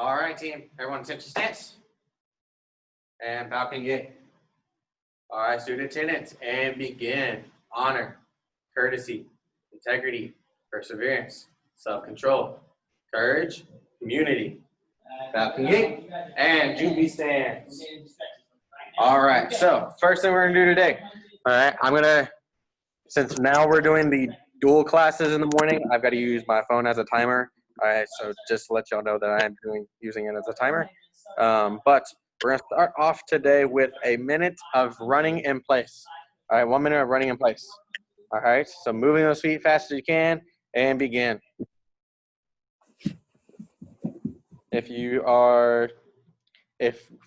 All right, team. Everyone attention stance. And balcony gate. All right, student attendance. And begin. Honor, courtesy, integrity, perseverance, self-control, courage, community. Balcony gate. And Juby stance. All right, so first thing we're going to do today. All right, since now we're doing the dual classes in the morning, I've got to use my phone as a timer. All right, so just to let y'all know that I am using it as a timer. But we're gonna start off today with a minute of running in place. All right, 1 minute of running in place. All right, so moving those feet fast as you can and begin. If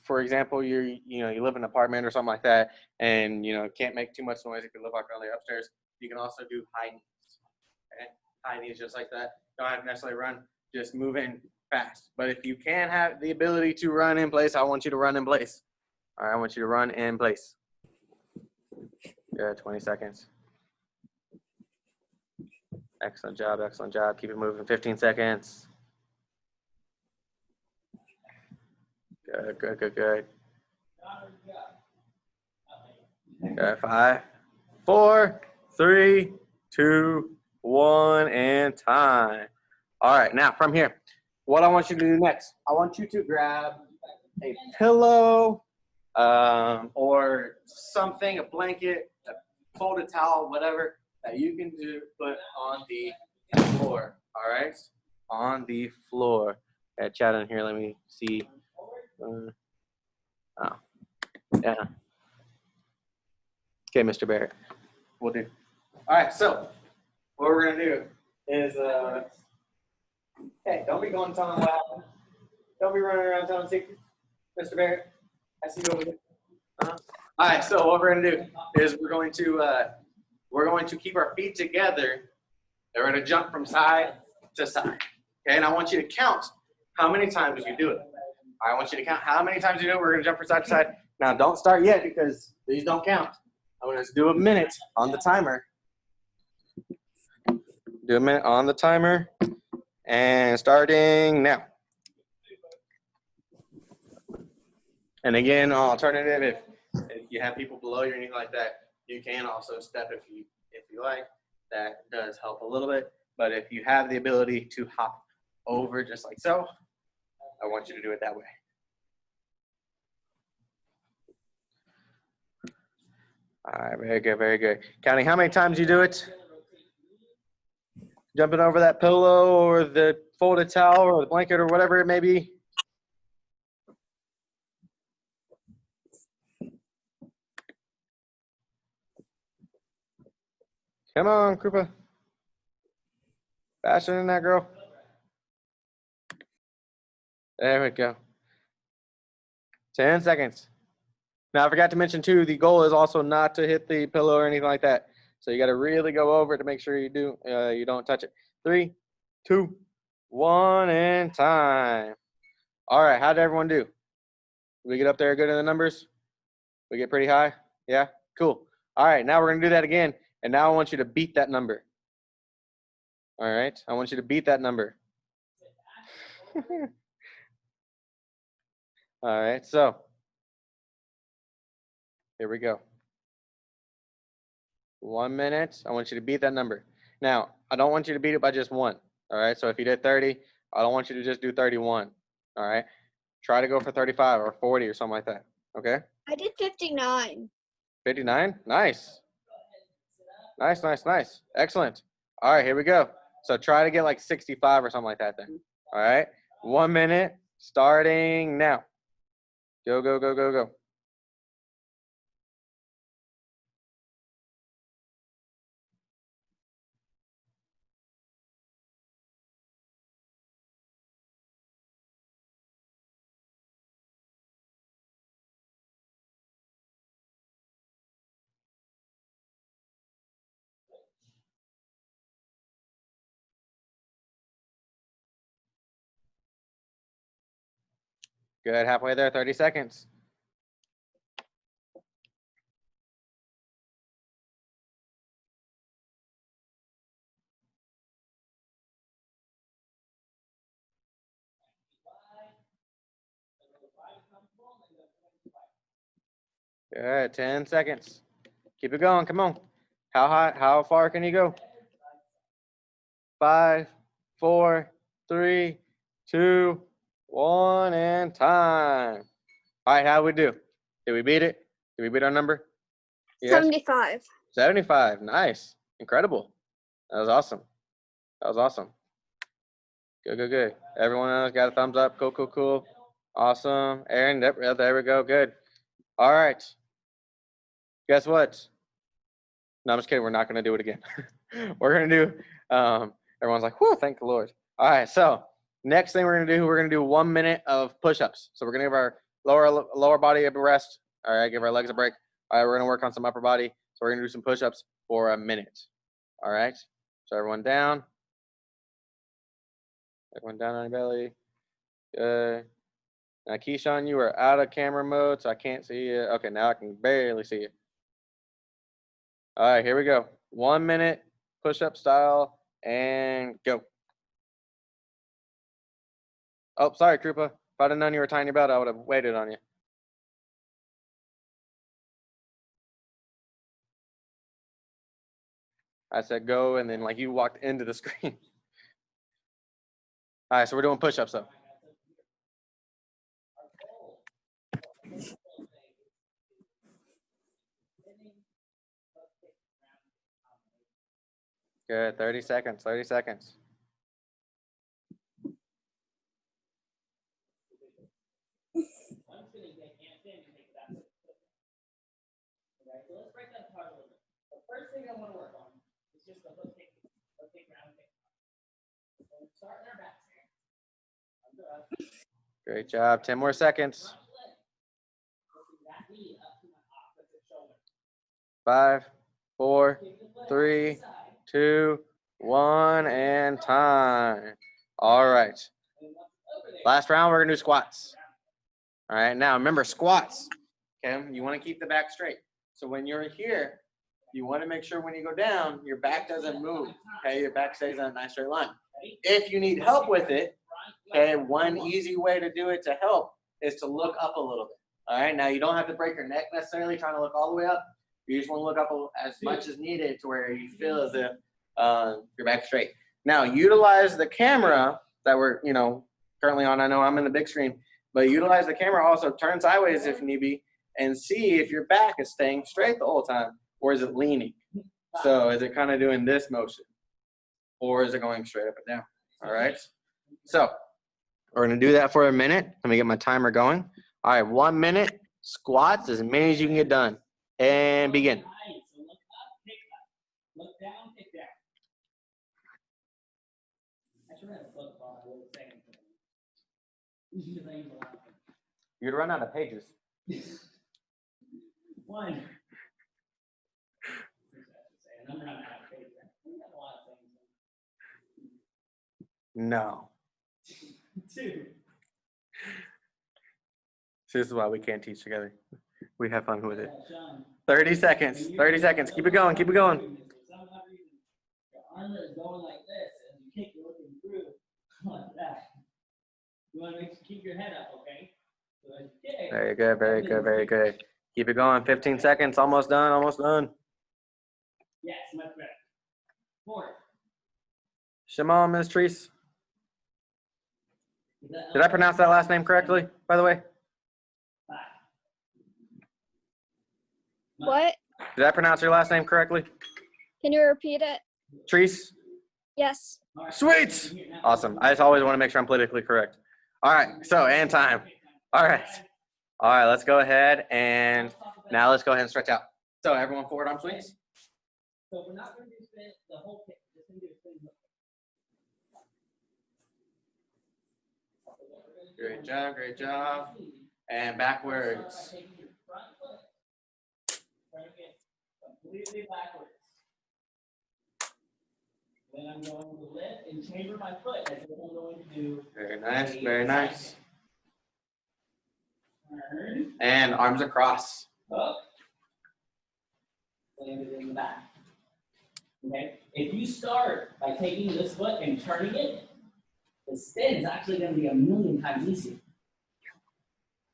for example you live in an apartment or something like that, and can't make too much noise, you can live like on the upstairs. You can also do high knees. Okay? High knees just like that. Don't have to necessarily run, just move in fast. But if you can have the ability to run in place, I want you to run in place. All right, I want you to run in place. Good, 20 seconds. Excellent job, excellent job. Keep it moving, 15 seconds. Good, good, good, good. Good, 5, 4, 3, 2, 1, and time. All right, now from here, what I want you to do next, I want you to grab a pillow or something, a blanket, a folded towel, whatever that you can put on the floor. All right, on the floor. Chat in here. Let me see. Oh, yeah. Okay, Mr. Barrett. We'll do. All right, so what we're gonna do is, hey, don't be going telling what happened. Don't be running around telling secrets, Mr. Barrett. I see you over there. All right, so what we're gonna do is we're going to keep our feet together. And we're gonna jump from side to side. Okay, and I want you to count how many times you do it. All right, I want you to count how many times you do it. We're gonna jump from side to side. Now, don't start yet because these don't count. I'm gonna do a minute on the timer. Do a minute on the timer, and starting now. And again, alternative, if you have people below you or anything like that, you can also step if you like. That does help a little bit. But if you have the ability to hop over just like so, I want you to do it that way. All right, very good, very good. Counting how many times you do it. Jumping over that pillow or the folded towel or the blanket or whatever it may be. Come on, Krupa. Faster than that, girl. There we go. 10 seconds. Now, I forgot to mention, too, the goal is also not to hit the pillow or anything like that. So you got to really go over it to make sure you don't touch it. 3, 2, 1, and time. All right, how did everyone do? Did we get up there good in the numbers? We get pretty high? Yeah? Cool. All right, now we're going to do that again. And now I want you to beat that number. All right, I want you to beat that number. All right, so here we go. 1 minute. I want you to beat that number. Now, I don't want you to beat it by just 1. All right, so if you did 30, I don't want you to just do 31. All right, try to go for 35 or 40 or something like that. Okay? I did 59. 59? Nice. Nice, nice, nice. Excellent. All right, here we go. So try to get like 65 or something like that then. All right, 1 minute starting now. Go, go, go, go, go. Good, halfway there, 30 seconds. Good. 10 seconds. Keep it going. Come on. How high? How far can you go? 5, 4, 3, 2, 1, and time. All right, how we do? Did we beat it? Did we beat our number? Yes. 75. 75. Nice. Incredible. That was awesome. That was awesome. Good, good, good. Everyone else got a thumbs up. Cool, cool, cool. Awesome. Aaron, there we go. Good. All right. Guess what? No, I'm just kidding. We're not going to do it again. We're going to do, everyone's like, whew, thank the Lord. All right. So next thing we're going to do 1 minute of push-ups. So we're going to give our lower body a rest. All right. Give our legs a break. All right. We're going to work on some upper body. So we're going to do some push-ups for a minute. All right. So everyone down. Everyone down on your belly. Good. Now, Keyshawn, you are out of camera mode, so I can't see you. Okay, now I can barely see you. All right, here we go. 1 minute, push-up style, and go. Oh, sorry, Krupa. If I'd have known you were tying your belt, I would have waited on you. I said go, and then like you walked into the screen. All right, so we're doing push-ups though. Good, 30 seconds, 30 seconds. So let's break that apart a little bit. The first thing I want to work on is just the hook kick ground kick. So we're starting our back stance. Great job. 10 more seconds. 5, 4, 3, 2, 1, and time. All right. Last round, we're gonna do squats. All right. Now remember squats. Okay. You want to keep the back straight. So when you're here, you want to make sure when you go down, your back doesn't move. Okay. Your back stays on a nice straight line. If you need help with it, okay, one easy way to do it to help is to look up a little bit. All right. Now you don't have to break your neck necessarily trying to look all the way up. You just want to look up as much as needed to where you feel as if your back's straight. Now utilize the camera that we're currently on. I know I'm in the big screen, but utilize the camera also. Turn sideways if need be, and see if your back is staying straight the whole time, or is it leaning? So is it kind of doing this motion, or is it going straight up and down? All right. So we're gonna do that for a minute. Let me get my timer going. All right, 1 minute squats, as many as you can get done, and begin. So look up, pick up. Look down, pick down. I should have a book ball. I would say you'd run out of pages. 1. No. 2. So this is why we can't teach together. We have fun with it. 30 seconds. 30 seconds. Keep it going. Keep it going. Your arm is going like this, and you kick, you're looking through like that. You want to keep your head up, okay? So very good. Very good. Very good. Keep it going. 15 seconds. Almost done. Almost done. Yes, much better. 4. Shimon, Ms. Treese. Did I pronounce that last name correctly, by the way? 5. What? Did I pronounce your last name correctly? Can you repeat it? Treese? Yes. Sweet. Awesome. I just always want to make sure I'm politically correct. All right. So, and time. All right. All right. Let's go ahead and now let's go ahead and stretch out. So, everyone forward arm swings. So, we're not going to do the whole kick. Just going to do a spin. Great job. Great job. And backwards. Completely backwards. Then I'm going to lift and chamber my foot as if I'm going to do. Very nice, very nice. Turn. And arms across. Hook. Land it in the back. Okay. If you start by taking this foot and turning it, the spin is actually going to be a million times easier.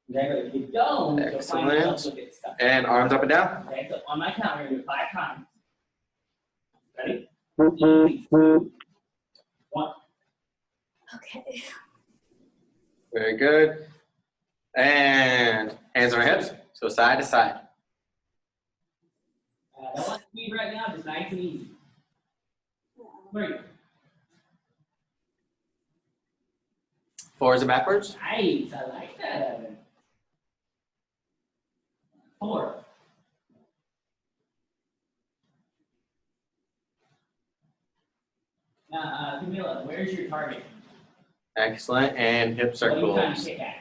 Exactly. If you don't, you'll find yourself Excellent. will get stuck. And arms up and down. Okay, so on my count, we're gonna do it 5 times. Ready? 1. Okay. Very good. And hands on our hips. So side to side. I don't want speed right now, just nice and easy. 3. Forwards and backwards. Nice, I like that, Evan. 4. Now, Camila, where's your target? Excellent. And hip What are you trying to circles. kick at?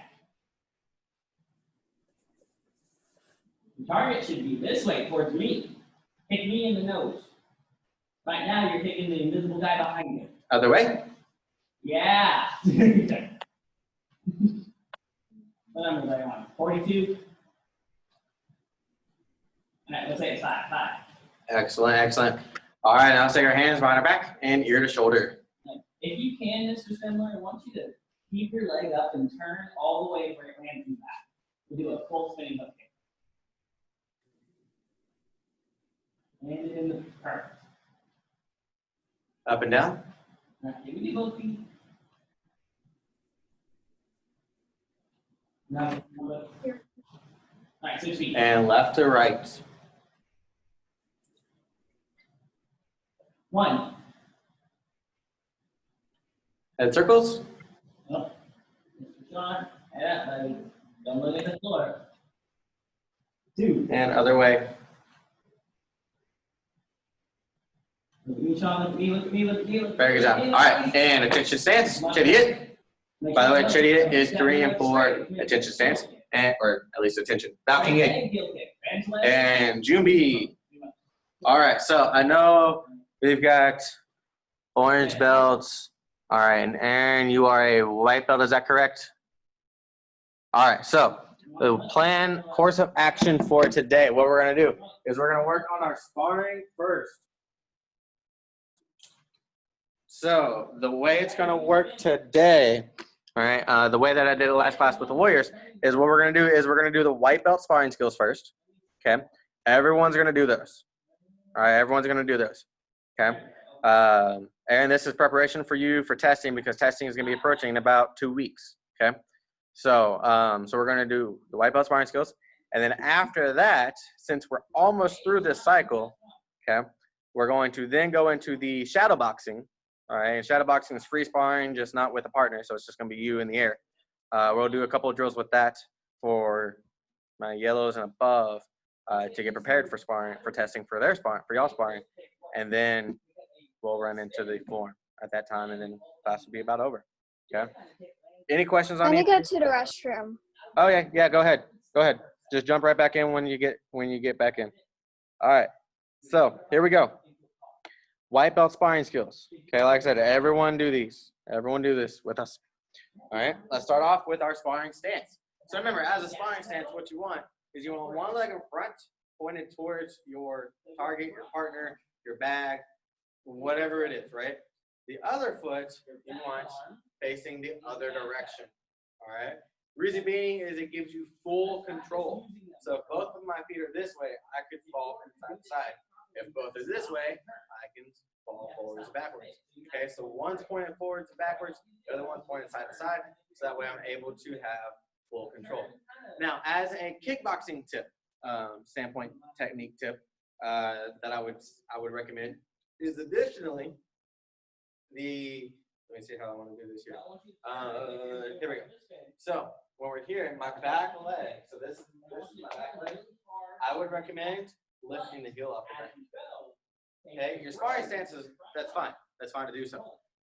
The target should be this way towards me. Kick me in the nose. Right now, you're kicking the invisible guy behind you. Other way. Yeah. What number are you on? 42? All right, let's say it's 5. 5. Excellent. Excellent. All right. Now let's take our hands behind our back and ear to shoulder. If you can, Mr. Spindler, I want you to keep your leg up and turn all the way where your hand comes back. We'll do a full spinning hook kick. Land it in the perfect. Up and down. All right, give me both feet. Now, all right, 6 feet. And left to right. 1. Head circles. Oh, Mr. Sean, head up, buddy. Don't look at the floor. 2. And other way. Look at me, Sean. Look at me. Look at me. Look at me. Look at me. Very good job. All right. And attention stance. Chariot. By the way, chariot is Korean for attention stance. And, or at least attention. Balcony eight. And Jumbi. All right. So I know we've got orange belts. All right. And Aaron, you are a white belt. Is that correct? All right. So the plan, course of action for today, what we're going to do is we're going to work on our sparring first. So the way it's going to work today, all right, the way that I did it last class with the Warriors is what we're going to do is we're going to do the white belt sparring skills first, okay? Everyone's going to do those, all right? Everyone's going to do those, okay? And this is preparation for you for testing because testing is going to be approaching in about 2 weeks, okay? So, so we're going to do the white belt sparring skills. And then after that, since we're almost through this cycle, okay, we're going to then go into the shadow boxing. All right, and shadow boxing is free sparring, just not with a partner, so it's just going to be you in the air. We'll do a couple of drills with that for my yellows and above to get prepared for sparring, for testing for their sparring, for y'all sparring, and then we'll run into the form at that time, and then class will be about over. Okay. Any questions on Let me anything? go to the restroom. Oh yeah, go ahead. Go ahead. Just jump right back in when you get back in. All right. So here we go. White belt sparring skills. Okay, like I said, everyone do these. Everyone do this with us. All right, let's start off with our sparring stance. So remember, as a sparring stance, what you want is you want one leg in front, pointed towards your target, your partner, your bag, whatever it is, right? The other foot you want facing the other direction. All right. Reason being is it gives you full control. So if both of my feet are this way, I could fall from side to side. If both is this way, I can fall forwards and backwards. Okay, so one's pointed forwards and backwards, the other one's pointed side to side, so that way I'm able to have full control. Now, as a kickboxing tip, standpoint technique tip that I would recommend is additionally let me see how I want to do this here. Here we go. So when we're here, my back leg, so this is my back leg, I would recommend lifting the heel off the back. Okay, your sparring stances, that's fine. That's fine to do so.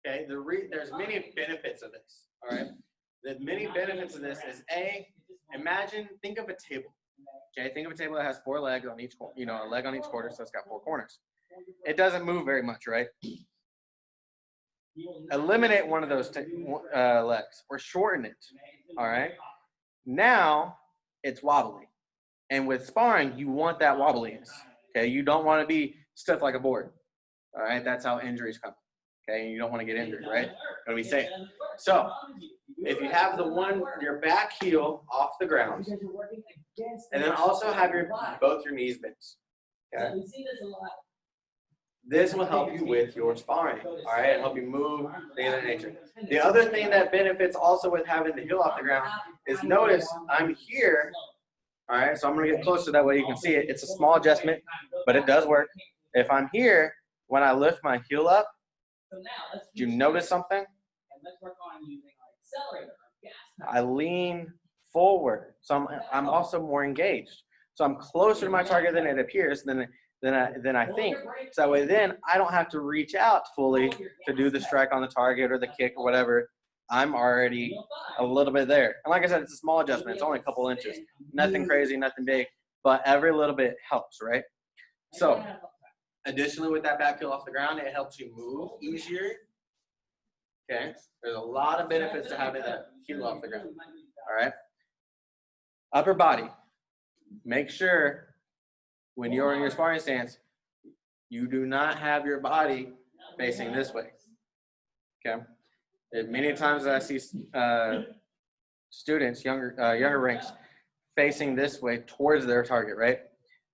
Okay, there's many benefits of this. All right, the many benefits of this is think of a table. Okay, think of a table that has 4 legs on each, a leg on each quarter, so it's got 4 corners. It doesn't move very much, right? Eliminate one of those legs or shorten it. All right, now it's wobbly. And with sparring, you want that wobbliness. Okay, you don't want to be stiff like a board. All right, that's how injuries come. Okay, you don't want to get injured, right? You want to be safe. So if you have your back heel off the ground, and then also have both your knees bent. Okay. We see this a lot. This will help you with your sparring. All right, it'll help you move things of that nature. The other thing that benefits also with having the heel off the ground is notice I'm here. All right, so I'm gonna get closer that way you can see it. It's a small adjustment, but it does work. If I'm here, when I lift my heel up, do you notice something? I lean forward, so I'm also more engaged. So I'm closer to my target than it appears than I think. So that way then I don't have to reach out fully to do the strike on the target or the kick or whatever. I'm already a little bit there. And like I said, it's a small adjustment. It's only a couple inches. Nothing crazy, nothing big, but every little bit helps, right? So additionally, with that back heel off the ground, it helps you move easier. Okay, there's a lot of benefits to having that heel off the ground. All right. Upper body. Make sure when you're in your sparring stance, you do not have your body facing this way. Okay. And many times I see students, younger ranks, facing this way towards their target, right?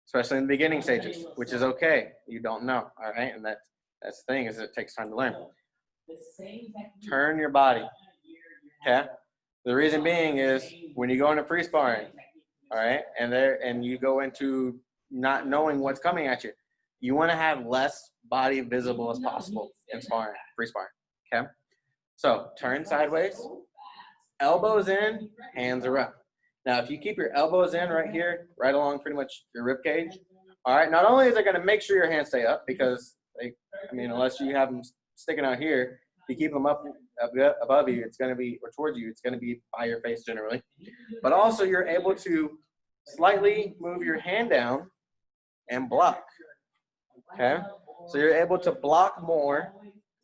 Especially in the beginning stages, which is okay. You don't know, all right? And that's the thing, is it takes time to learn. Turn your body, okay? The reason being is when you go into free sparring, all right, and you go into not knowing what's coming at you, you want to have less body visible as possible in sparring, free sparring, okay? So turn sideways, elbows in, hands are up. Now, if you keep your elbows in right here, right along pretty much your rib cage, all right, not only is it going to make sure your hands stay up, because unless you have them sticking out here, if you keep them up above you, it's going to be, or towards you, it's going to be by your face generally. But also you're able to slightly move your hand down and block, okay? So you're able to block more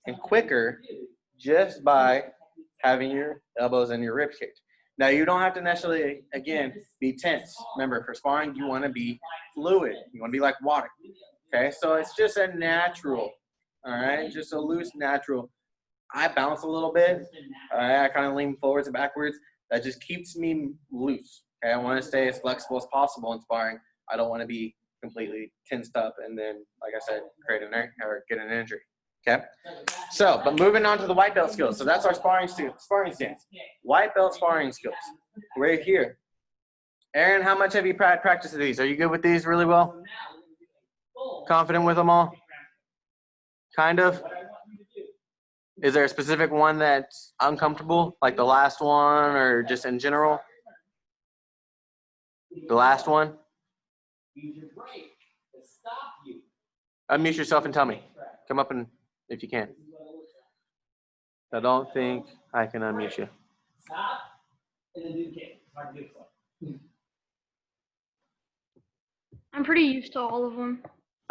and quicker just by having your elbows in your rib cage. Now, you don't have to necessarily, again, be tense. Remember, for sparring, you want to be fluid. You want to be like water, okay? So it's just a natural, all right? Just a loose, natural. I bounce a little bit. All right? I kind of lean forwards and backwards. That just keeps me loose, okay? I want to stay as flexible as possible in sparring. I don't want to be completely tensed up and then, like I said, get an injury. Okay, so, but moving on to the white belt skills. So that's our sparring stance. White belt sparring skills, right here. Aaron, how much have you practiced these? Are you good with these really well? Confident with them all? Kind of? Is there a specific one that's uncomfortable, like the last one, or just in general? The last one? Unmute yourself and tell me. Come up and if you can. I don't think I can unmute you. Stop and then do the kick. Hard to do it. I'm pretty used to all of them.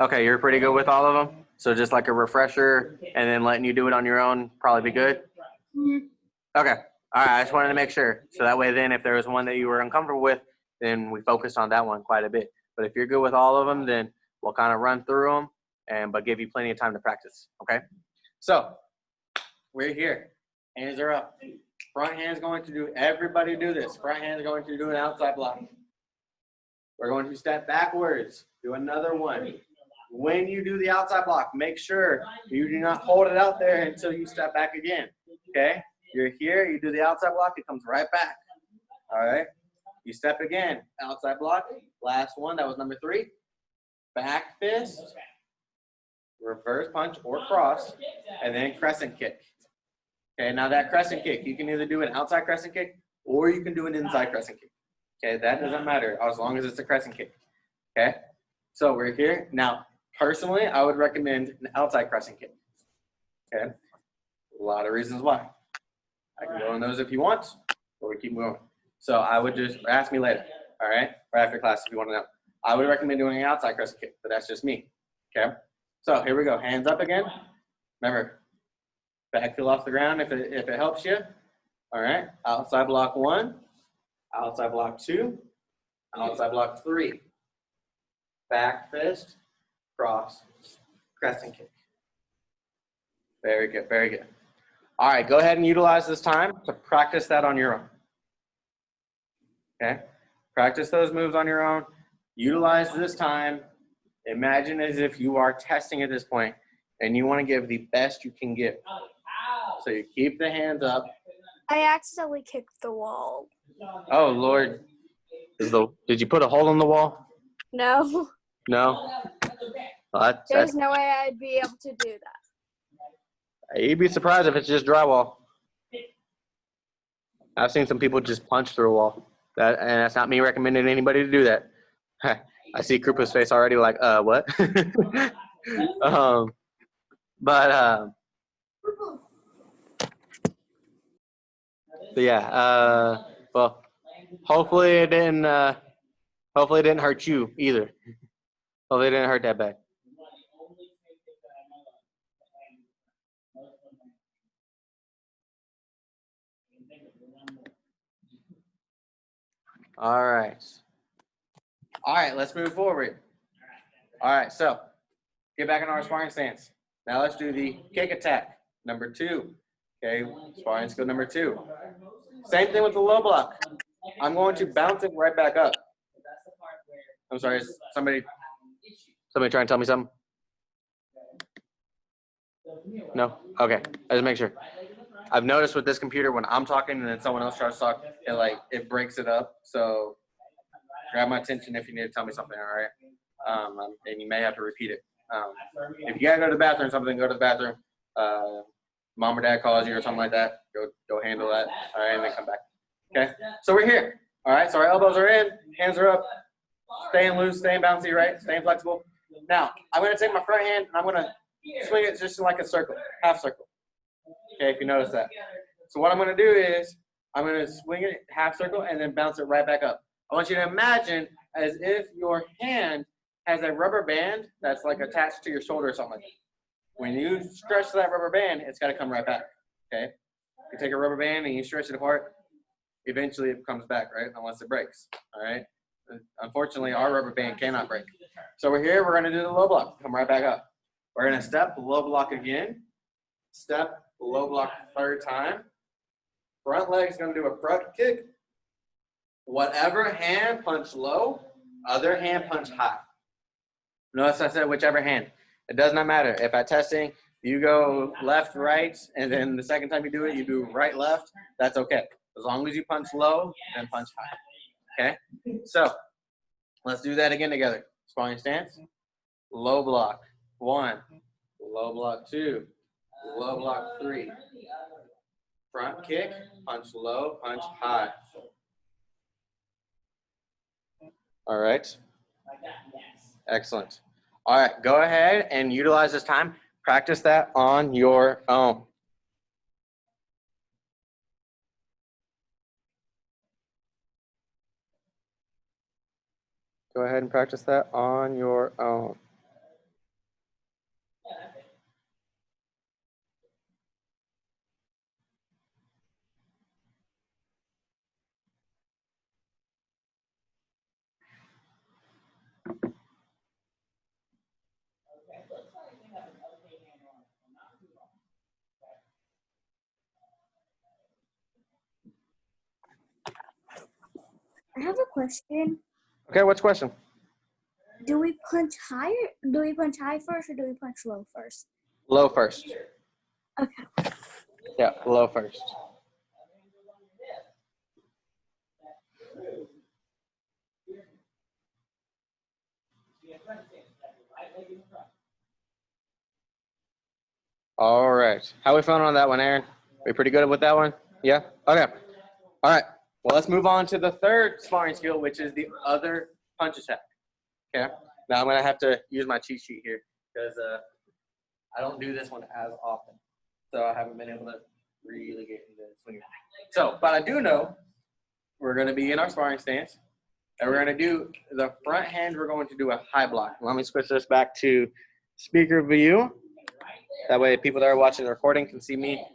Okay, you're pretty good with all of them? So just like a refresher and then letting you do it on your own, probably be good? Mm-hmm. Okay. All right, I just wanted to make sure. So that way then if there was one that you were uncomfortable with, then we focused on that one quite a bit. But if you're good with all of them, then we'll kind of run through them, but give you plenty of time to practice, okay? So we're here. Hands are up. Front hand's going to do, everybody do this. Front hand's going to do an outside block. We're going to step backwards. Do another one. When you do the outside block, make sure you do not hold it out there until you step back again, okay? You're here, you do the outside block, it comes right back, all right? You step again, outside block. Last one, that was number 3. Back fist, reverse punch or cross, and then crescent kick. Okay, now that crescent kick, you can either do an outside crescent kick or you can do an inside crescent kick. Okay, that doesn't matter as long as it's a crescent kick. Okay, so we're here. Now, personally, I would recommend an outside crescent kick. Okay, a lot of reasons why. I can go on those if you want, or we keep moving. So I would just ask me later, all right, or after class if you want to know. I would recommend doing an outside crescent kick, but that's just me. Okay, so here we go. Hands up again. Remember, back heel off the ground if it helps you. All right, outside block 1, outside block 2, outside block 3. Back fist, cross, crescent kick. Very good, very good. All right, go ahead and utilize this time to practice that on your own. Okay? Practice those moves on your own. Utilize this time. Imagine as if you are testing at this point and you want to give the best you can give. So you keep the hands up. I accidentally kicked the wall. Oh, Lord. Did you put a hole in the wall? No, No? Well, there's no way I'd be able to do that. you'd be surprised if it's just drywall. I've seen some people just punch through a wall. And that's not me recommending anybody to do that. I see Krupa's face already like, what? But yeah, well, hopefully it didn't hurt you either. Hopefully it didn't hurt that bad. All right, let's move forward. All right, so get back in our sparring stance. Now let's do the kick attack, number 2. Okay, sparring skill number 2. Same thing with the low block. I'm going to bounce it right back up. I'm sorry, is somebody trying to tell me something? No? Okay, I just make sure. I've noticed with this computer when I'm talking and then someone else tries to talk, it breaks it up. So grab my attention if you need to tell me something, all right? And you may have to repeat it. If you gotta go to the bathroom or something, go to the bathroom. Mom or dad calls you or something like that, go handle that, all right, and then come back. Okay, so we're here, all right? So our elbows are in, hands are up, staying loose, staying bouncy, right? Staying flexible. Now, I'm gonna take my front hand and I'm gonna swing it just like a circle, half circle. Okay, if you notice that. So what I'm gonna do is, I'm gonna swing it half circle and then bounce it right back up. I want you to imagine as if your hand has a rubber band that's like attached to your shoulder or something like that. When you stretch that rubber band, it's got to come right back, okay? You take a rubber band and you stretch it apart, eventually it comes back, right? Unless it breaks, all right? Unfortunately, our rubber band cannot break. So we're here, we're going to do the low block. Come right back up. We're going to step, low block again. Step, low block third time. Front leg's going to do a front kick. Whatever hand punch low, other hand punch high. Notice I said whichever hand. It does not matter. If at testing, you go left, right, and then the second time you do it, you do right, left, that's okay. As long as you punch low, then punch high. Okay? So, let's do that again together. Sparring stance. Low block. 1. Low block 2. Low block 3. Front kick. Punch low, punch high. All right. Excellent. All right, go ahead and utilize this time. Practice that on your own. Go ahead and practice that on your own. I have a question. Okay, what's the question? Do we punch higher? Do we punch high first or do we punch low first? Low first. Okay. Yeah, low first. All right. How we feeling on that one, Aaron? We pretty good with that one? Yeah? Okay. All right. Well, let's move on to the third sparring skill, which is the other punch attack. Okay? Now I'm going to have to use my cheat sheet here because I don't do this one as often. So I haven't been able to really get into the swing. So, but I do know we're going to be in our sparring stance. And we're going to do the front hand. We're going to do a high block. Let me switch this back to speaker view. That way people that are watching the recording can see me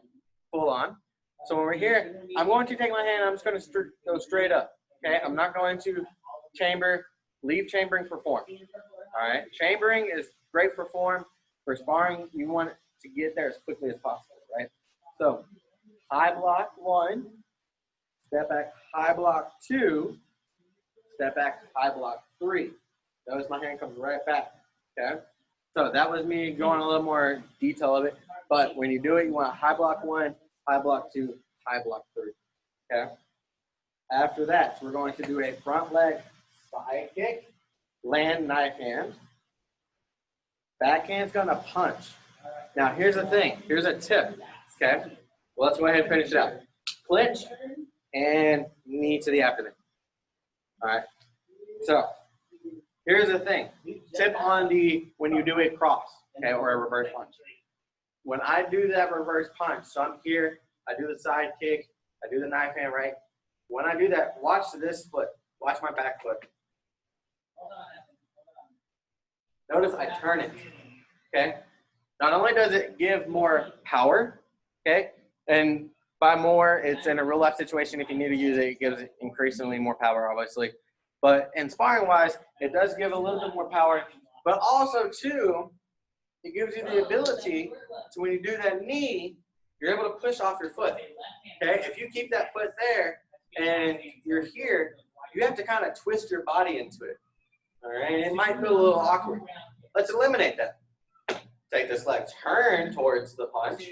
full on. So when we're here, I'm going to take my hand. I'm just going to go straight up. Okay? I'm not going to chamber. Leave chambering for form. All right? Chambering is great for form. For sparring, you want to get there as quickly as possible, right? So high block 1, step back, high block 2, step back, high block 3. Notice my hand comes right back, okay? So that was me going a little more detail of it. But when you do it, you want high block 1, high block 2, high block 3, okay? After that, we're going to do a front leg side kick, land knife hand. Backhand's gonna punch. Now here's the thing, here's a tip, okay? Well, let's go ahead and finish it out. Clinch and knee to the abdomen. All right, so here's the thing. Tip on when you do a cross, okay, or a reverse punch. When I do that reverse punch, so I'm here, I do the side kick, I do the knife hand, right? When I do that, watch this foot, watch my back foot. Notice I turn it, okay? Not only does it give more power, okay? And by more, it's in a real life situation. If you need to use it, it gives increasingly more power, obviously. But in sparring wise, it does give a little bit more power. But also too, it gives you the ability to, when you do that knee, you're able to push off your foot, okay? If you keep that foot there and you're here, you have to kind of twist your body into it. All right, it might feel a little awkward. Let's eliminate that. Take this leg, turn towards the punch,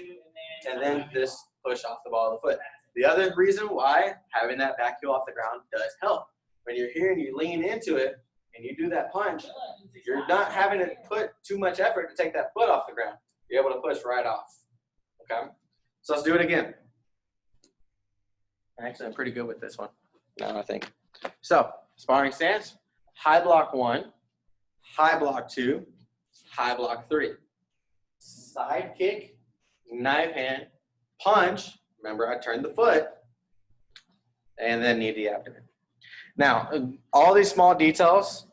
and then this push off the ball of the foot. The other reason why having that back heel off the ground does help. When you're here and you lean into it and you do that punch, you're not having to put too much effort to take that foot off the ground. You're able to push right off. Okay? So let's do it again. Actually, I'm pretty good with this one now, I think. So, sparring stance. High block 1, high block 2, high block 3. Side kick, knife hand, punch. Remember, I turned the foot, and then knee to the abdomen. Now, all these small details,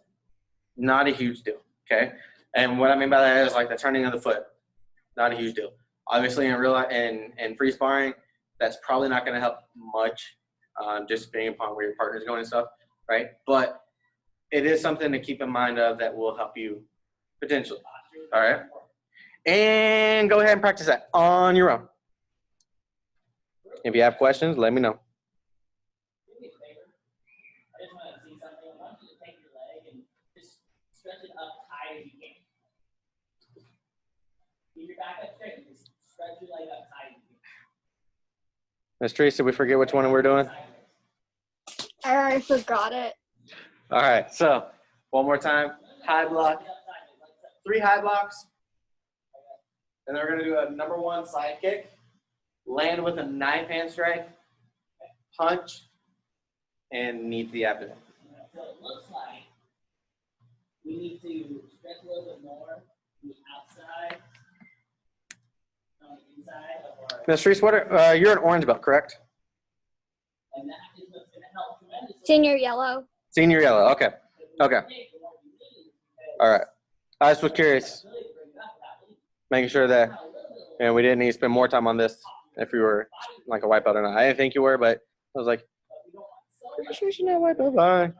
not a huge deal, okay? And what I mean by that is like the turning of the foot, not a huge deal. Obviously, in free sparring, that's probably not going to help much, just depending upon where your partner's going and stuff, right? But it is something to keep in mind of that will help you potentially. All right. And go ahead and practice that on your own. If you have questions, let me know. Do me a favor. I just want to see something. I want you to take your leg and just stretch it up high as you can. Keep your back up straight. Just stretch your leg up high as you can. Miss Teresa, we forget which one we're doing? I already forgot it. All right, so one more time. High block, 3 high blocks. And then we're going to do a number 1 side kick. Land with a knife hand strike. Punch. And knee to the abdomen. So it looks like we need to stretch a little bit more on the outside, on the inside of our, Miss Teresa, you're an orange belt, correct? and that is what's going to help tremendously. Senior yellow. Senior yellow, okay. Okay. All right. I just was curious, making sure that we didn't need to spend more time on this if you were like a white belt or not. I didn't think you were, but I was like, pretty sure she's not a white belt.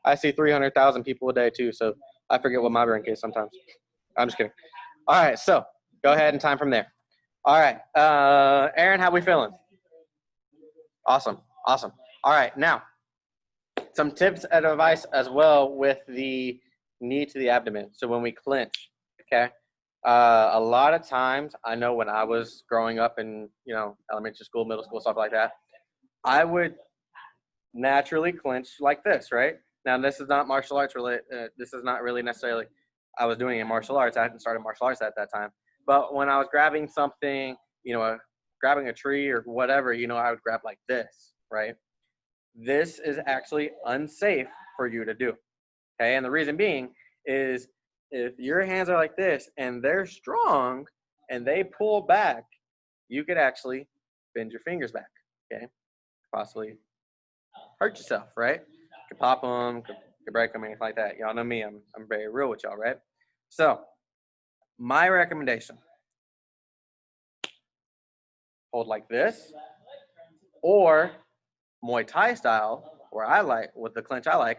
I see 300,000 people a day too, so I forget what my rank is sometimes. I'm just kidding. All right, so go ahead and time from there. All right, Aaron, how we feeling? Awesome. All right, now, some tips and advice as well with the knee to the abdomen. So when we clinch, okay, a lot of times, I know when I was growing up in, elementary school, middle school, stuff like that, I would naturally clinch like this, right? Now, this is not martial arts related. This is not really necessarily, I was doing in martial arts. I hadn't started martial arts at that time. But when I was grabbing something, grabbing a tree or whatever, I would grab like this, right? This is actually unsafe for you to do, okay? And the reason being is if your hands are like this and they're strong and they pull back, you could actually bend your fingers back, okay? Possibly hurt yourself, right? Could pop them, could break them, anything like that. Y'all know me, I'm very real with y'all, right? So, my recommendation, hold like this, or Muay Thai style, where I like, with the clinch I like,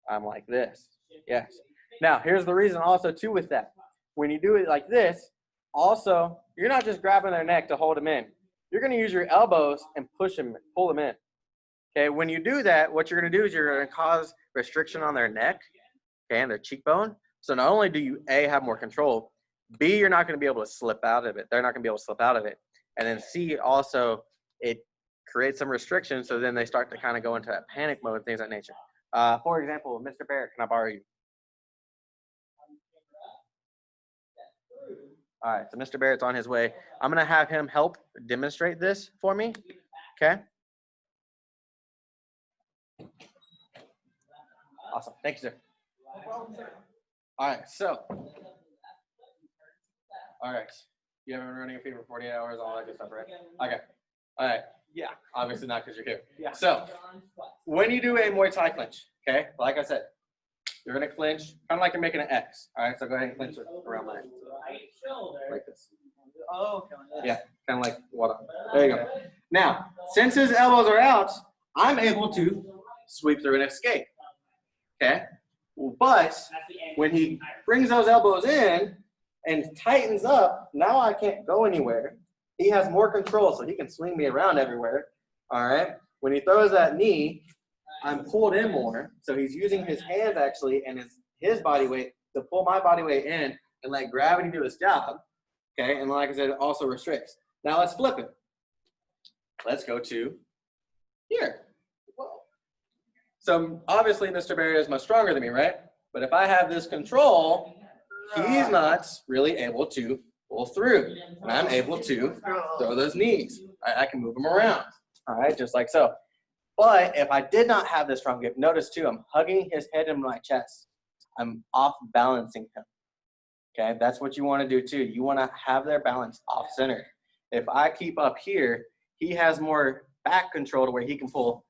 I'm like this, yes. Now, here's the reason also, too, with that. When you do it like this, also, you're not just grabbing their neck to hold them in. you're going to use your elbows and push them, pull them in. Okay, when you do that, what you're going to do is you're going to cause restriction on their neck, okay, and their cheekbone. So not only do you, A, have more control, B, you're not going to be able to slip out of it. They're not going to be able to slip out of it. And then C, also, it creates some restrictions, so then they start to kind of go into that panic mode, things of that nature. For example, Mr. Barrett, can I borrow you? All right, so Mr. Barrett's on his way. I'm going to have him help demonstrate this for me, okay? Awesome. Thank you, sir. All right, so. All right. You haven't been running a feed for 48 hours, all that good stuff, right? Okay. All right. Yeah, obviously not because you're here. Yeah. So, when you do a Muay Thai clinch, okay, like I said, you're going to clinch, kind of like you're making an X. All right, so go ahead and clinch it around my neck. Like this. Oh, okay. Yeah, kind of like what? There you go. Now, since his elbows are out, I'm able to sweep through and escape. Okay? But when he brings those elbows in and tightens up, now I can't go anywhere. He has more control, so he can swing me around everywhere. All right? When he throws that knee, I'm pulled in more. So he's using his hands actually and his body weight to pull my body weight in and let gravity do its job. Okay? And like I said, it also restricts. Now let's flip it. Let's go to here. Whoa. So obviously Mr. Barrett is much stronger than me, right? But if I have this control, he's not really able to pull through. And I'm able to throw those knees. I can move them around. All right, just like so. But if I did not have this strong grip, notice too, I'm hugging his head in my chest. I'm off balancing him. Okay, that's what you want to do too. You want to have their balance off center. If I keep up here, he has more back control to where he can pull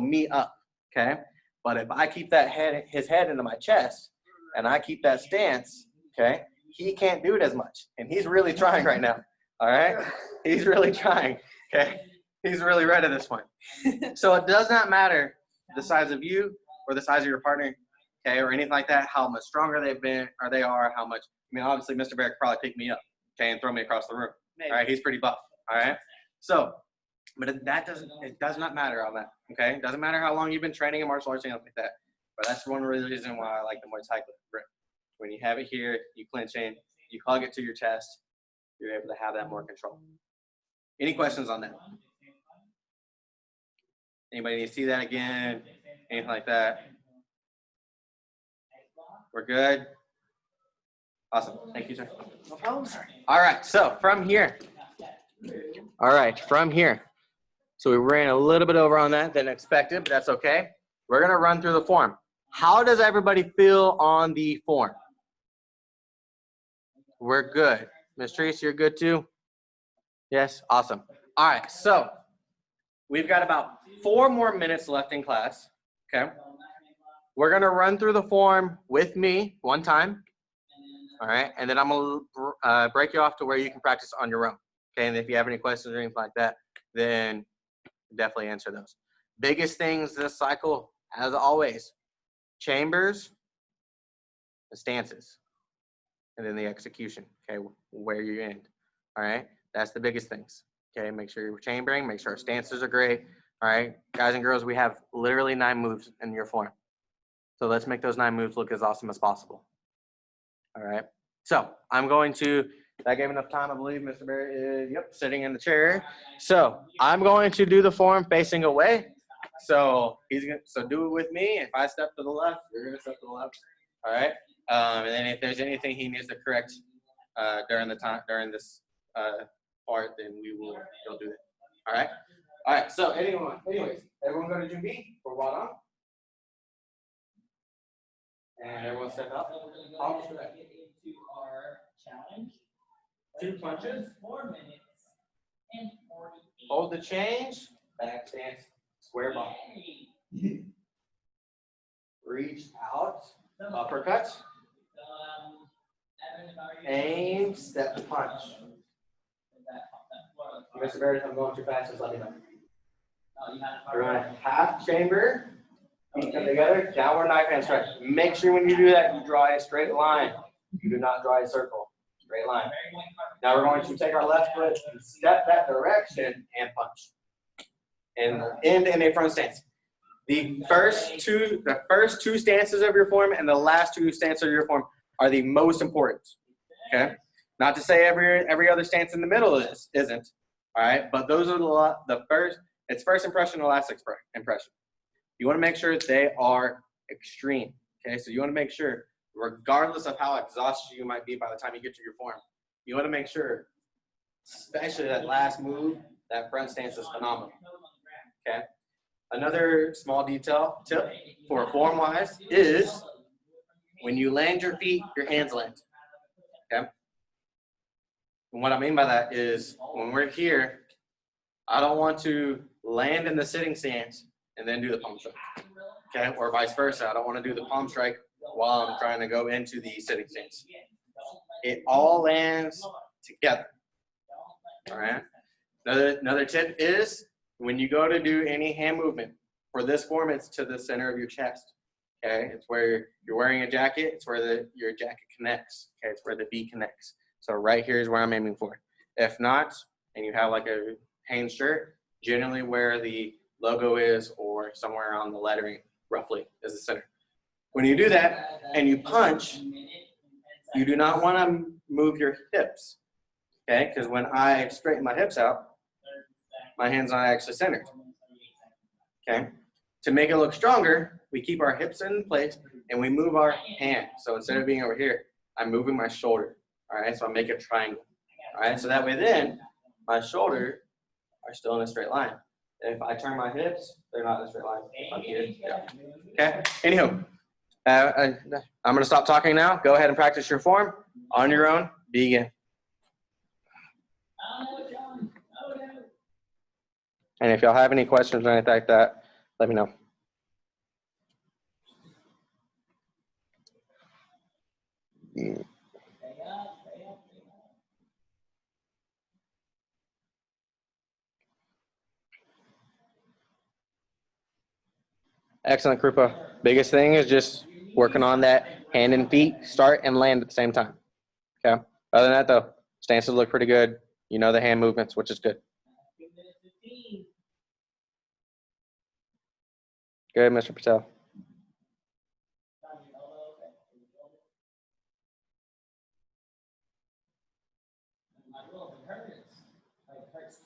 me up. Okay, but if I keep his head into my chest and I keep that stance, okay, he can't do it as much. And he's really trying right now. All right, he's really trying. Okay, he's really red at this point. So it does not matter the size of you or the size of your partner, okay, or anything like that, how much stronger they've been or they are, how much. I mean, obviously, Mr. Barrett could probably pick me up, okay, and throw me across the room. Maybe. All right, he's pretty buff. All right, so, but it does not matter on that, okay? It doesn't matter how long you've been training in martial arts, anything like that. But that's one reason why I like the Muay Thai grip. When you have it here, you clinch in, you hug it to your chest, you're able to have that more control. Any questions on that? Anybody need to see that again? Anything like that? We're good? Awesome. Thank you, sir. No problem. All right, so from here. All right, from here. So we ran a little bit over on that than expected, but that's okay. We're going to run through the form. How does everybody feel on the form? We're good. Ms. Treese, you're good too? Yes? Awesome. All right, so we've got about 4 more minutes left in class, okay? We're going to run through the form with me one time, all right? And then I'm going to break you off to where you can practice on your own, okay? And if you have any questions or anything like that, then definitely answer those. Biggest things this cycle, as always, chambers, the stances, and then the execution, okay, where you end, all right? That's the biggest things, okay? Make sure you're chambering, make sure our stances are great, all right? Guys and girls, we have literally 9 moves in your form. So let's make those 9 moves look as awesome as possible, all right? So I'm going to, that gave enough time, I believe. Mr. Barrett is, yep, sitting in the chair. So I'm going to do the form facing away. So so do it with me. If I step to the left, you're gonna step to the left. All right. And then if there's anything he needs to correct during this part, then he'll do it. All right. All right. So anyways, everyone go to June B for one on. And everyone step up. Palms to get into our challenge. 2 punches. 4 minutes and 48. Hold the change. Back stance. Square ball. Reach out. Uppercut. Aim. Step punch. Mr. Barrett, if I'm going too fast, just let me know. We're going to half chamber. Feet come together. Downward knife hand strike. Make sure when you do that, you draw a straight line. You do not draw a circle. straight line. Now we're going to take our left foot and step that direction and punch. And end in a front stance. The first two stances of your form and the last two stances of your form are the most important. Okay? Not to say every other stance in the middle isn't. All right, but those are it's first impression and last impression. You want to make sure they are extreme. Okay, so you want to make sure, regardless of how exhausted you might be by the time you get to your form, you want to make sure, especially that last move, that front stance is phenomenal. Okay. Another small detail tip for form-wise is when you land your feet, your hands land. Okay. And what I mean by that is when we're here, I don't want to land in the sitting stance and then do the palm strike. Okay, or vice versa. I don't want to do the palm strike while I'm trying to go into the sitting stance. It all lands together. All right. Another tip is when you go to do any hand movement, for this form, it's to the center of your chest. Okay, it's where you're wearing a jacket. It's where your jacket connects. Okay, it's where the V connects. So right here is where I'm aiming for. If not, and you have like a Hanes shirt, generally where the logo is or somewhere on the lettering roughly is the center. When you do that and you punch, you do not want to move your hips. Okay, because when I straighten my hips out, my hands are actually centered. Okay, to make it look stronger, we keep our hips in place and we move our hand. So instead of being over here, I'm moving my shoulder. All right, so I make a triangle. All right, so that way then my shoulders are still in a straight line. If I turn my hips, they're not in a straight line. If I'm here, yeah. Okay, anywho, I'm going to stop talking now. Go ahead and practice your form on your own. Begin. And if y'all have any questions or anything like that, let me know. Excellent, Krupa. Biggest thing is just working on that hand and feet, start and land at the same time. Okay. Other than that, though, stances look pretty good. You know the hand movements, which is good. Good, Mr. Patel.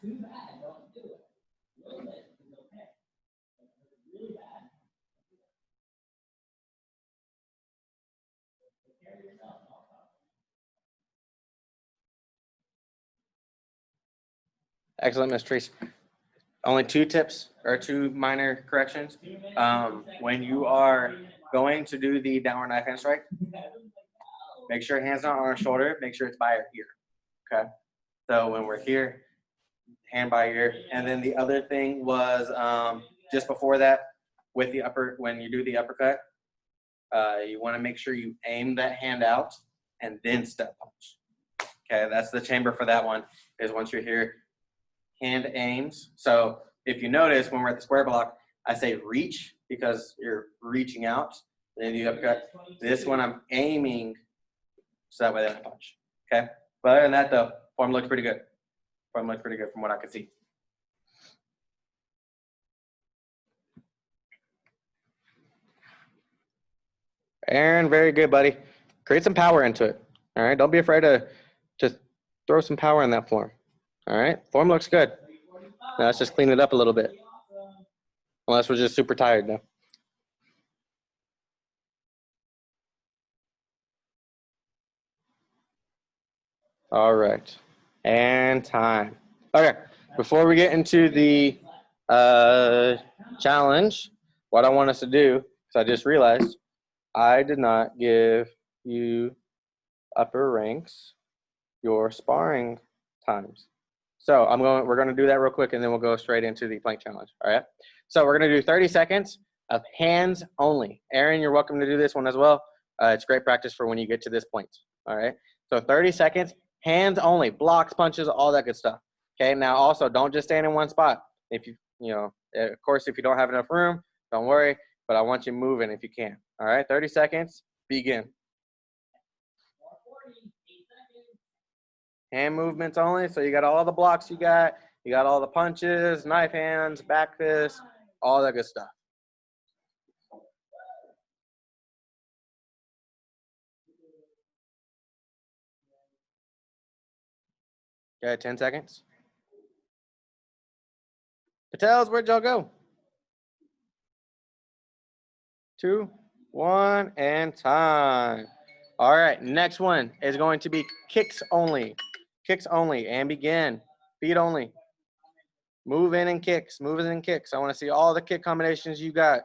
Too bad, don't do it. A little bit is okay. But if it's really bad, take care of yourself. Excellent, Ms. Treese. Only two tips or two minor corrections. When you are going to do the downward knife hand strike, make sure your hand's not on our shoulder. Make sure it's by our ear. Okay. So when we're here, hand by ear. And then the other thing was just before that, with the when you do the uppercut, you want to make sure you aim that hand out and then step punch. Okay, that's the chamber for that one, is once you're here, hand aims. So if you notice when we're at the square block, I say reach because you're reaching out. And then you uppercut. This one I'm aiming so that way then I punch. Okay, but other than that though, form looks pretty good. Form looks pretty good from what I could see. Aaron, very good, buddy. Create some power into it. All right, don't be afraid to just throw some power in that form. All right, form looks good. Now let's just clean it up a little bit. Unless we're just super tired now. All right, and time. Okay, before we get into the challenge, what I want us to do, because I just realized I did not give you upper ranks your sparring times. So we're going to do that real quick and then we'll go straight into the plank challenge. All right. So we're going to do 30 seconds of hands only. Aaron, you're welcome to do this one as well. It's great practice for when you get to this point. All right. So 30 seconds, hands only, blocks, punches, all that good stuff. Okay. Now also don't just stand in one spot. If of course, if you don't have enough room, don't worry, but I want you moving if you can. All right. 30 seconds, begin. Hand movements only. So you got all the blocks you got all the punches, knife hands, back fists, all that good stuff. Okay, 10 seconds. Patels, where'd y'all go? 2, 1, and time. All right, next one is going to be kicks only. Kicks only, and begin. Feet only. Move in and kicks. Move in and kicks. I want to see all the kick combinations you got.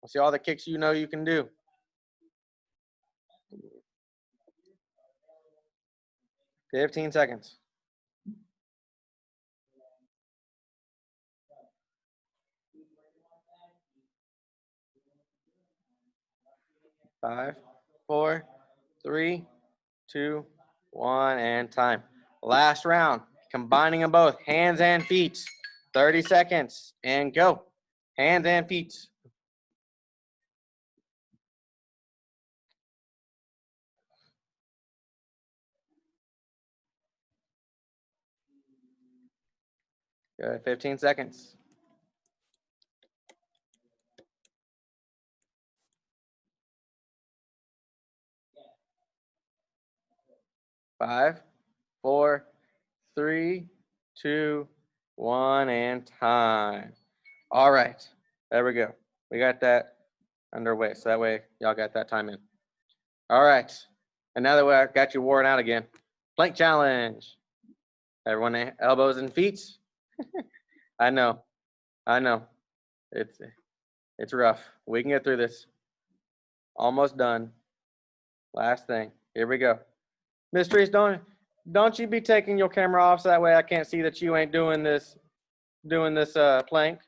I see all the kicks you know you can do. 15 seconds. 5, 4, 3, 2, 1, and time. Last round, combining them both, hands and feet. 30 seconds, and go. Hands and feet. Good, 15 seconds. 5, 4, 3, 2, 1, and time. All right, there we go. We got that underway, so that way y'all got that time in. All right, and now that we got you worn out again, plank challenge. Everyone, elbows and feet. I know, it's rough. We can get through this. Almost done. Last thing. Here we go. Mysteries, don't you be taking your camera off so that way I can't see that you ain't doing this plank.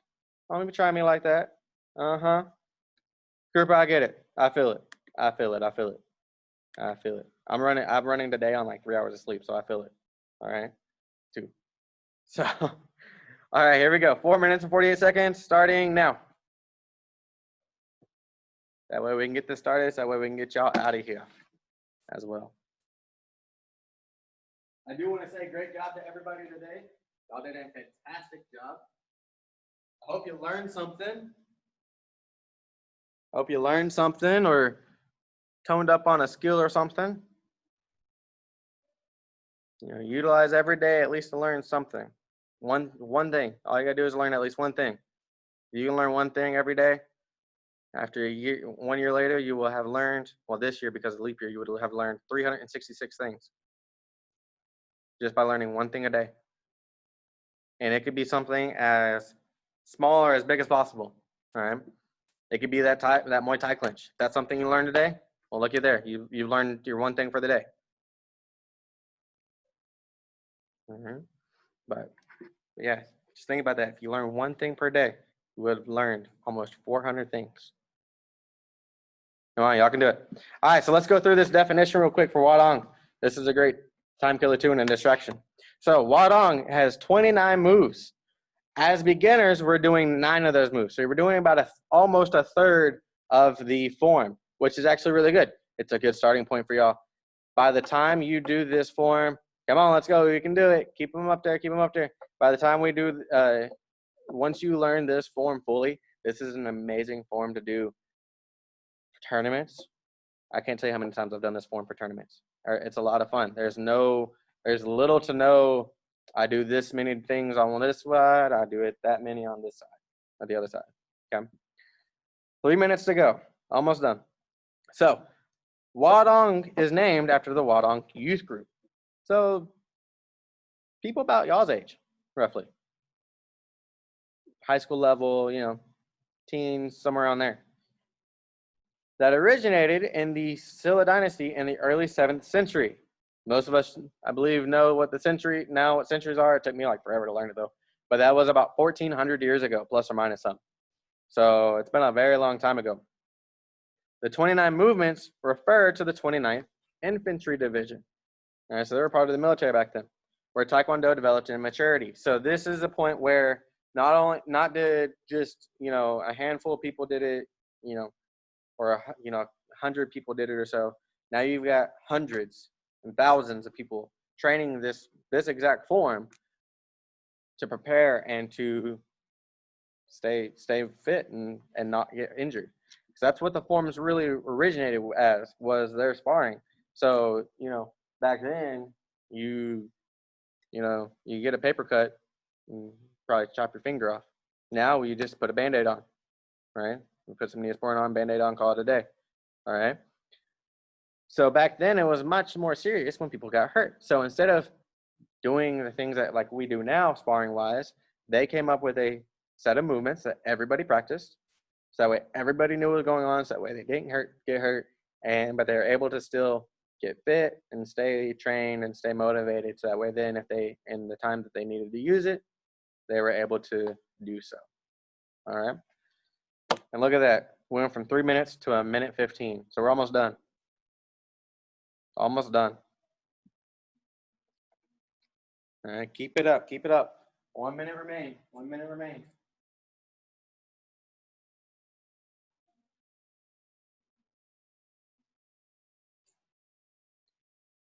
Don't even try me like that. Uh-huh. Group, I get it. I feel it. I'm running today on like 3 hours of sleep, so I feel it. All right. 2. So, all right, here we go. 4 minutes and 48 seconds, starting now. That way we can get this started, so that way we can get y'all out of here as well. I do want to say great job to everybody today. Y'all did a fantastic job. I hope you learned something. Or toned up on a skill or something. You know, utilize every day at least to learn something. One thing. All you gotta do is learn at least one thing. You can learn one thing every day. After 1 year later, you will have learned, well, this year because of leap year, you would have learned 366 things just by learning one thing a day. And it could be something as small or as big as possible. All right. It could be that Muay Thai clinch. That's something you learned today. Well, looky there. You've learned your one thing for the day. But yeah, just think about that. If you learn one thing per day, you would have learned almost 400 things. Come on, y'all can do it. All right, so let's go through this definition real quick for Wadong. This is a great time killer tune and distraction. So Wadong has 29 moves. As beginners, we're doing 9 of those moves. So we're doing about almost a third of the form, which is actually really good. It's a good starting point for y'all. By the time you do this form, come on, let's go. You can do it. Keep them up there. By the time we do, once you learn this form fully, this is an amazing form to do for tournaments. I can't tell you how many times I've done this form for tournaments. It's a lot of fun. There's little to no, I do this many things on this side, I do it that many on this side, or the other side, okay? 3 minutes to go, almost done. So, Wadong is named after the Wadong Youth Group. So, people about y'all's age, roughly. High school level, teens, somewhere around there. That originated in the Silla dynasty in the early 7th century. Most of us, I believe, know what centuries are. It took me like forever to learn it though. But that was about 1,400 years ago, plus or minus some. So it's been a very long time ago. The 29 movements refer to the 29th Infantry Division. All right, so they were part of the military back then, where Taekwondo developed in maturity. So this is a point where not did just, a handful of people did it, or 100 people did it or so. Now you've got hundreds and thousands of people training this exact form to prepare and to stay fit and not get injured. So that's what the forms really originated as, was their sparring. So, back then you get a paper cut and probably chop your finger off. Now you just put a Band-Aid on, right? You put some Neosporin on, Band-Aid on, call it a day, all right? So back then it was much more serious when people got hurt. So instead of doing the things that like we do now sparring-wise, they came up with a set of movements that everybody practiced. So that way everybody knew what was going on, so that way they didn't get hurt, but they were able to still get fit and stay trained and stay motivated. So that way then if they, in the time that they needed to use it, they were able to do so. All right. And look at that. We went from 3 minutes to 1:15. So we're almost done. Almost done. All right. Keep it up. Keep it up. 1 minute remains. 1 minute remains.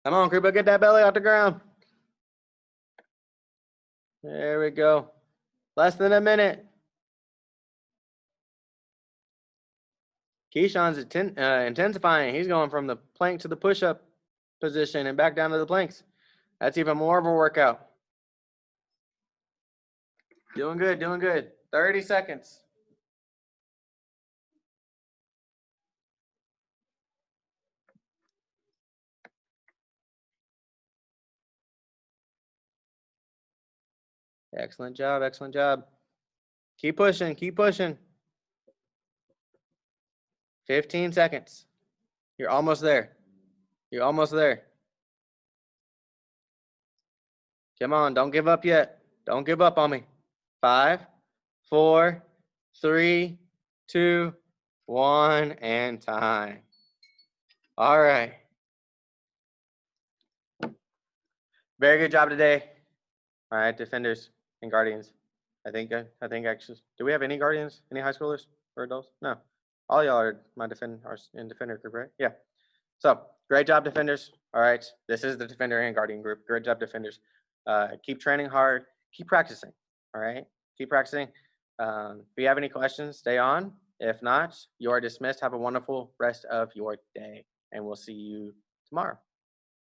Come on, Krupa, get that belly off the ground. There we go. Less than a minute. Keyshawn's intensifying. He's going from the plank to the push-up position and back down to the planks. That's even more of a workout. Doing good, doing good. 30 seconds. Excellent job, excellent job. Keep pushing, keep pushing. 15 seconds. You're almost there. You're almost there. Come on, don't give up yet. Don't give up on me. 5, 4, 3, 2, 1, and time. All right. Very good job today. All right, defenders and guardians. I think actually, do we have any guardians? Any high schoolers or adults? No. All y'all are my defender group, right? Yeah. So great job, defenders. All right. This is the defender and guardian group. Great job, defenders. Keep training hard. Keep practicing. All right. Keep practicing. If you have any questions, stay on. If not, you are dismissed. Have a wonderful rest of your day, and we'll see you tomorrow.